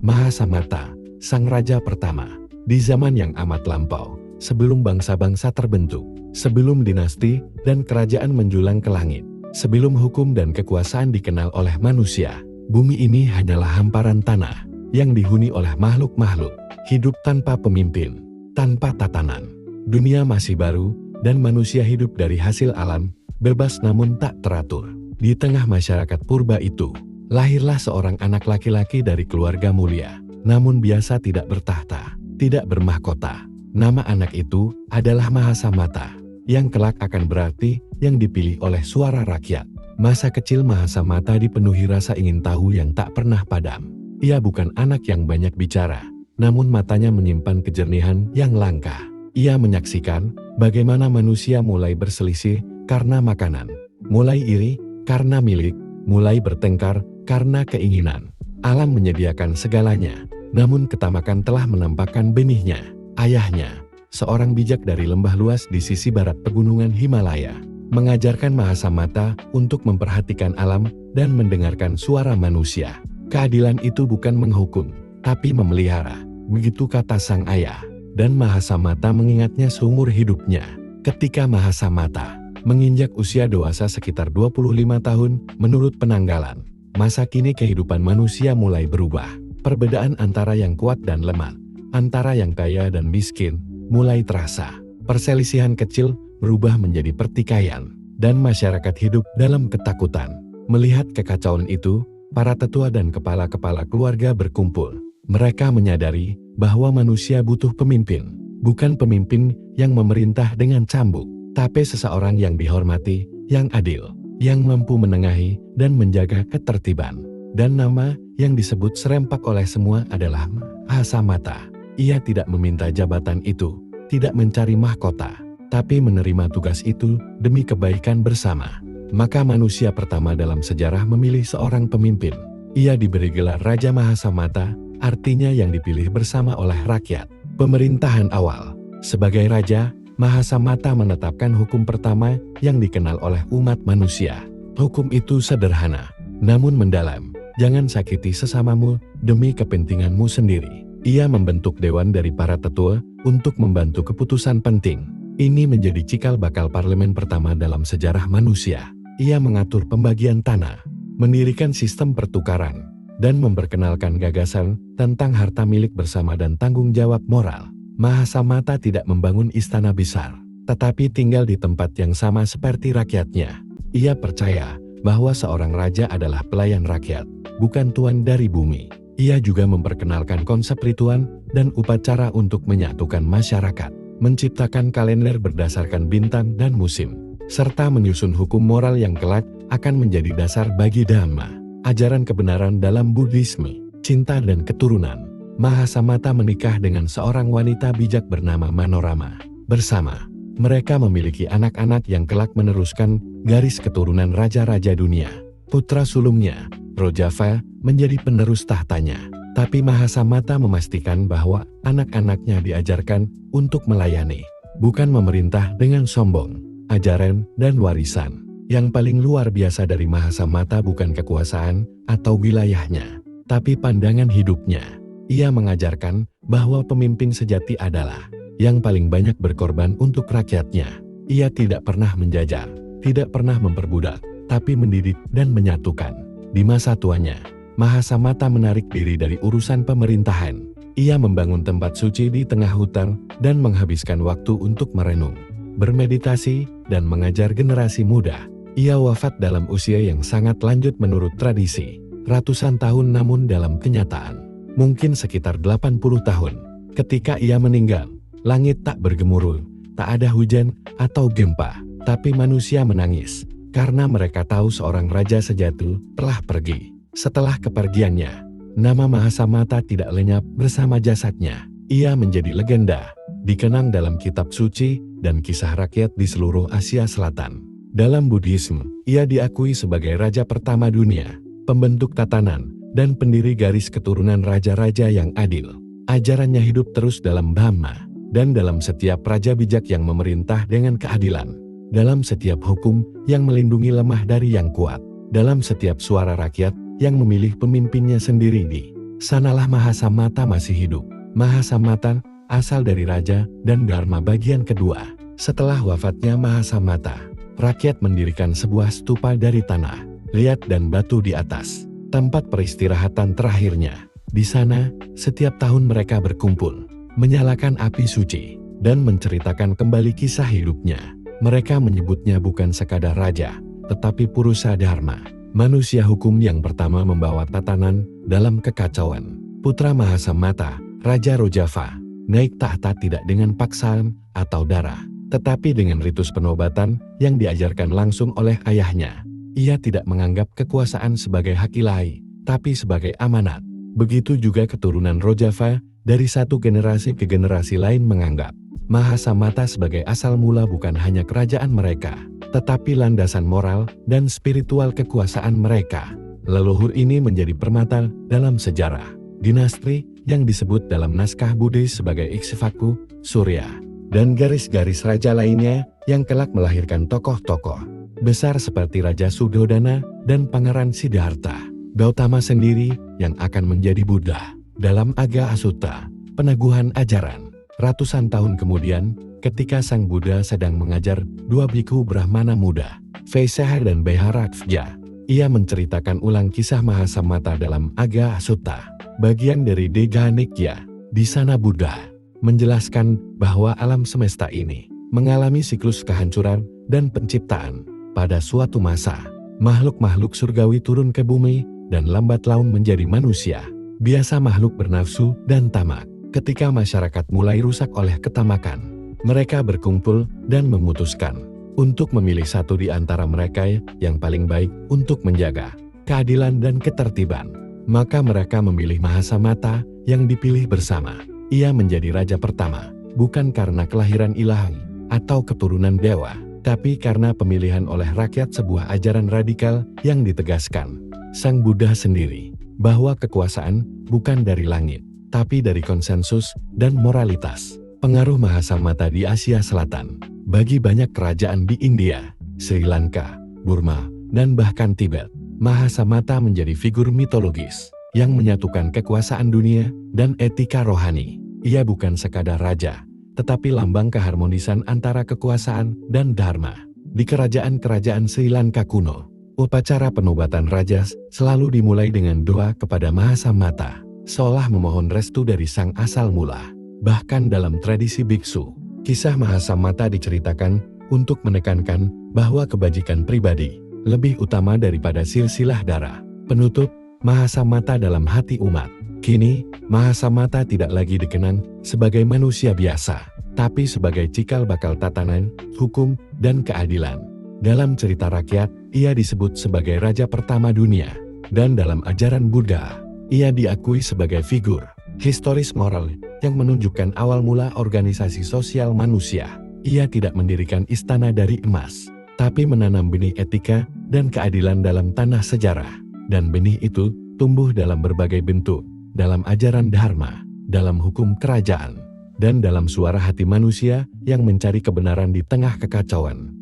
Mahasamata, sang raja pertama, di zaman yang amat lampau, sebelum bangsa-bangsa terbentuk, sebelum dinasti dan kerajaan menjulang ke langit, sebelum hukum dan kekuasaan dikenal oleh manusia, bumi ini hanyalah hamparan tanah yang dihuni oleh makhluk-makhluk hidup tanpa pemimpin, tanpa tatanan. Dunia masih baru, dan manusia hidup dari hasil alam, bebas namun tak teratur. Di tengah masyarakat purba itu, lahirlah seorang anak laki-laki dari keluarga mulia, namun biasa tidak bertahta, tidak bermahkota. Nama anak itu adalah Mahasamata, yang kelak akan berarti yang dipilih oleh suara rakyat. Masa kecil Mahasamata dipenuhi rasa ingin tahu yang tak pernah padam. Ia bukan anak yang banyak bicara, namun matanya menyimpan kejernihan yang langka. Ia menyaksikan bagaimana manusia mulai berselisih karena makanan, mulai iri karena milik, mulai bertengkar karena keinginan. Alam menyediakan segalanya, namun ketamakan telah menampakkan benihnya. Ayahnya, seorang bijak dari lembah luas di sisi barat pegunungan Himalaya, mengajarkan Mahasamata untuk memperhatikan alam dan mendengarkan suara manusia. Keadilan itu bukan menghukum, tapi memelihara, begitu kata sang ayah. Dan Mahasamata mengingatnya seumur hidupnya. Ketika Mahasamata menginjak usia dewasa sekitar 25 tahun, menurut penanggalan, masa kini kehidupan manusia mulai berubah. Perbedaan antara yang kuat dan lemah, antara yang kaya dan miskin, mulai terasa. Perselisihan kecil berubah menjadi pertikaian, dan masyarakat hidup dalam ketakutan. Melihat kekacauan itu, para tetua dan kepala-kepala keluarga berkumpul. Mereka menyadari bahwa manusia butuh pemimpin, bukan pemimpin yang memerintah dengan cambuk, tapi seseorang yang dihormati, yang adil, yang mampu menengahi dan menjaga ketertiban. Dan nama yang disebut serempak oleh semua adalah Mahasamata. Ia tidak meminta jabatan itu, tidak mencari mahkota, tapi menerima tugas itu demi kebaikan bersama. Maka manusia pertama dalam sejarah memilih seorang pemimpin. Ia diberi gelar Raja Mahasamata, artinya yang dipilih bersama oleh rakyat. Pemerintahan awal. Sebagai raja, Mahasamata menetapkan hukum pertama yang dikenal oleh umat manusia. Hukum itu sederhana, namun mendalam. Jangan sakiti sesamamu demi kepentinganmu sendiri. Ia membentuk dewan dari para tetua untuk membantu keputusan penting. Ini menjadi cikal bakal parlemen pertama dalam sejarah manusia. Ia mengatur pembagian tanah, mendirikan sistem pertukaran, dan memperkenalkan gagasan tentang harta milik bersama dan tanggung jawab moral. Mahasamata tidak membangun istana besar, tetapi tinggal di tempat yang sama seperti rakyatnya. Ia percaya bahwa seorang raja adalah pelayan rakyat, bukan tuan dari bumi. Ia juga memperkenalkan konsep ritual dan upacara untuk menyatukan masyarakat, menciptakan kalender berdasarkan bintang dan musim, serta menyusun hukum moral yang kelak akan menjadi dasar bagi Dhamma, ajaran kebenaran dalam Buddhisme, cinta dan keturunan. Mahasamata menikah dengan seorang wanita bijak bernama Manorama. Bersama, mereka memiliki anak-anak yang kelak meneruskan garis keturunan raja-raja dunia. Putra sulungnya, Rojava, menjadi penerus tahtanya. Tapi Mahasamata memastikan bahwa anak-anaknya diajarkan untuk melayani, bukan memerintah dengan sombong. Ajaran dan warisan yang paling luar biasa dari Mahasamata bukan kekuasaan atau wilayahnya, tapi pandangan hidupnya. Ia mengajarkan bahwa pemimpin sejati adalah yang paling banyak berkorban untuk rakyatnya. Ia tidak pernah menjajar, tidak pernah memperbudak, tapi mendidik dan menyatukan. Di masa tuanya, Mahasamata menarik diri dari urusan pemerintahan. Ia membangun tempat suci di tengah hutan dan menghabiskan waktu untuk merenung, bermeditasi, dan mengajar generasi muda. Ia wafat dalam usia yang sangat lanjut menurut tradisi, ratusan tahun namun dalam kenyataan, mungkin sekitar 80 tahun. Ketika ia meninggal, langit tak bergemuruh, tak ada hujan atau gempa, tapi manusia menangis, karena mereka tahu seorang raja sejati telah pergi. Setelah kepergiannya, nama Mahasamata tidak lenyap bersama jasadnya. Ia menjadi legenda, dikenang dalam kitab suci dan kisah rakyat di seluruh Asia Selatan. Dalam Buddhisme, ia diakui sebagai raja pertama dunia, pembentuk tatanan, dan pendiri garis keturunan raja-raja yang adil. Ajarannya hidup terus dalam Dhamma, dan dalam setiap raja bijak yang memerintah dengan keadilan, dalam setiap hukum yang melindungi lemah dari yang kuat, dalam setiap suara rakyat yang memilih pemimpinnya sendiri di Sanalah Mahasamata masih hidup. Mahasamata asal dari Raja dan Dharma bagian kedua. Setelah wafatnya Mahasamata, rakyat mendirikan sebuah stupa dari tanah, liat dan batu di atas, tempat peristirahatan terakhirnya. Di sana, setiap tahun mereka berkumpul, menyalakan api suci, dan menceritakan kembali kisah hidupnya. Mereka menyebutnya bukan sekadar raja, tetapi Purusa Dharma, manusia hukum yang pertama membawa tatanan dalam kekacauan. Putra Mahasamata, Raja Rojava, naik tahta tidak dengan paksaan atau darah, tetapi dengan ritus penobatan yang diajarkan langsung oleh ayahnya. Ia tidak menganggap kekuasaan sebagai hak ilahi, tapi sebagai amanat. Begitu juga keturunan Rojava dari satu generasi ke generasi lain menganggap Mahasamata sebagai asal mula bukan hanya kerajaan mereka, tetapi landasan moral dan spiritual kekuasaan mereka. Leluhur ini menjadi permata dalam sejarah dinasti yang disebut dalam naskah Buddhis sebagai Ikshvaku, Surya, dan garis-garis raja lainnya yang kelak melahirkan tokoh-tokoh besar seperti Raja Suddhodana dan Pangeran Siddhartha Gautama sendiri yang akan menjadi Buddha. Dalam Agga Asutta, peneguhan ajaran, ratusan tahun kemudian, ketika Sang Buddha sedang mengajar dua bhikkhu Brahmana muda, Vaishya dan Baiharatja, ia menceritakan ulang kisah Mahasamata dalam Agga Asutta, bagian dari Digha Nikaya. Di sana Buddha menjelaskan bahwa alam semesta ini mengalami siklus kehancuran dan penciptaan. Pada suatu masa, makhluk-makhluk surgawi turun ke bumi dan lambat laun menjadi manusia. Biasa makhluk bernafsu dan tamak. Ketika masyarakat mulai rusak oleh ketamakan, mereka berkumpul dan memutuskan untuk memilih satu di antara mereka yang paling baik untuk menjaga keadilan dan ketertiban. Maka mereka memilih Mahasamata yang dipilih bersama. Ia menjadi raja pertama, bukan karena kelahiran ilahi atau keturunan dewa, tapi karena pemilihan oleh rakyat sebuah ajaran radikal yang ditegaskan Sang Buddha sendiri, bahwa kekuasaan bukan dari langit, tapi dari konsensus dan moralitas. Pengaruh Mahasamata di Asia Selatan bagi banyak kerajaan di India, Sri Lanka, Burma, dan bahkan Tibet. Mahasamata menjadi figur mitologis yang menyatukan kekuasaan dunia dan etika rohani. Ia bukan sekadar raja, tetapi lambang keharmonisan antara kekuasaan dan dharma. Di kerajaan-kerajaan Sri Lanka kuno, upacara penobatan raja selalu dimulai dengan doa kepada Mahasamata, seolah memohon restu dari sang asal mula. Bahkan dalam tradisi biksu, kisah Mahasamata diceritakan untuk menekankan bahwa kebajikan pribadi lebih utama daripada silsilah darah. Penutup, Mahasamata dalam hati umat. Kini, Mahasamata tidak lagi dikenang sebagai manusia biasa, tapi sebagai cikal bakal tatanan, hukum, dan keadilan. Dalam cerita rakyat, ia disebut sebagai raja pertama dunia, dan dalam ajaran Buddha, ia diakui sebagai figur historis moral yang menunjukkan awal mula organisasi sosial manusia. Ia tidak mendirikan istana dari emas, tapi menanam benih etika dan keadilan dalam tanah sejarah. Dan benih itu tumbuh dalam berbagai bentuk, dalam ajaran dharma, dalam hukum kerajaan, dan dalam suara hati manusia yang mencari kebenaran di tengah kekacauan.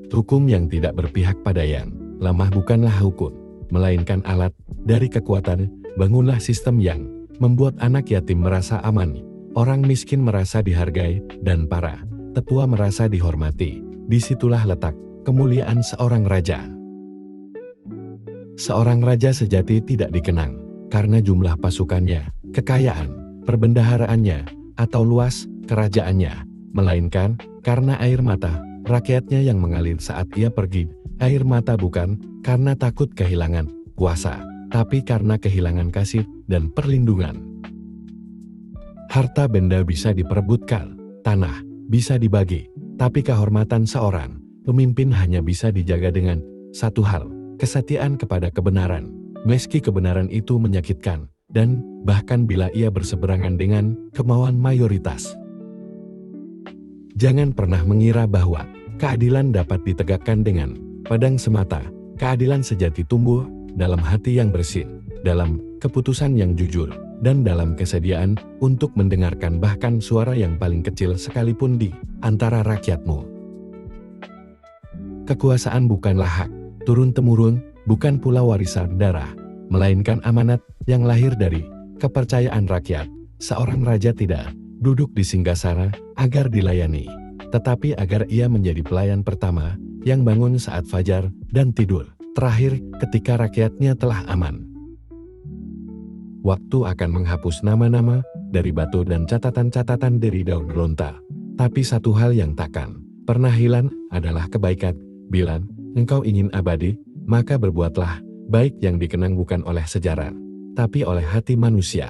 Hukum yang tidak berpihak pada yang lemah bukanlah hukum, melainkan alat dari kekuatan. Bangunlah sistem yang membuat anak yatim merasa aman, orang miskin merasa dihargai, dan para tetua merasa dihormati. Disitulah letak kemuliaan seorang raja. Seorang raja sejati tidak dikenang karena jumlah pasukannya, kekayaan, perbendaharaannya, atau luas kerajaannya, melainkan karena air mata rakyatnya yang mengalir saat ia pergi. Air mata bukan karena takut kehilangan kuasa, tapi karena kehilangan kasih dan perlindungan. Harta benda bisa diperebutkan, tanah bisa dibagi, tapi kehormatan seorang pemimpin hanya bisa dijaga dengan satu hal, kesetiaan kepada kebenaran, meski kebenaran itu menyakitkan, dan bahkan bila ia berseberangan dengan kemauan mayoritas. Jangan pernah mengira bahwa keadilan dapat ditegakkan dengan pedang semata. Keadilan sejati tumbuh dalam hati yang bersih, dalam keputusan yang jujur, dan dalam kesediaan untuk mendengarkan bahkan suara yang paling kecil sekalipun di antara rakyatmu. Kekuasaan bukanlah hak turun-temurun, bukan pula warisan darah, melainkan amanat yang lahir dari kepercayaan rakyat. Seorang raja tidak duduk di singgasana agar dilayani, tetapi agar ia menjadi pelayan pertama yang bangun saat fajar dan tidur terakhir ketika rakyatnya telah aman. Waktu akan menghapus nama-nama dari batu dan catatan-catatan dari daun lontar. Tapi satu hal yang takkan pernah hilang adalah kebaikan. Bila engkau ingin abadi, maka berbuatlah baik yang dikenang bukan oleh sejarah, tapi oleh hati manusia.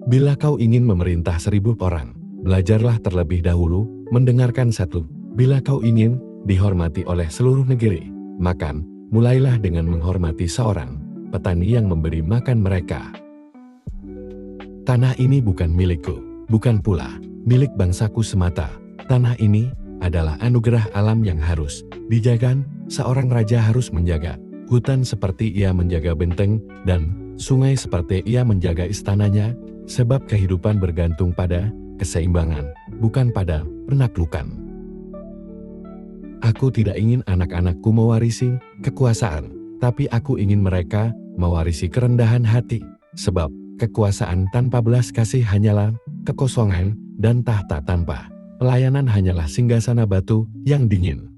Bila kau ingin memerintah 1000 orang, belajarlah terlebih dahulu mendengarkan satu. Bila kau ingin dihormati oleh seluruh negeri, maka mulailah dengan menghormati seorang petani yang memberi makan mereka. Tanah ini bukan milikku, bukan pula milik bangsaku semata. Tanah ini adalah anugerah alam yang harus dijaga. Seorang raja harus menjaga hutan seperti ia menjaga benteng, dan sungai seperti ia menjaga istananya, sebab kehidupan bergantung pada keseimbangan, bukan pada penaklukan. Aku tidak ingin anak-anakku mewarisi kekuasaan, tapi aku ingin mereka mewarisi kerendahan hati, sebab kekuasaan tanpa belas kasih hanyalah kekosongan, dan tahta tanpa pelayanan hanyalah singgasana batu yang dingin.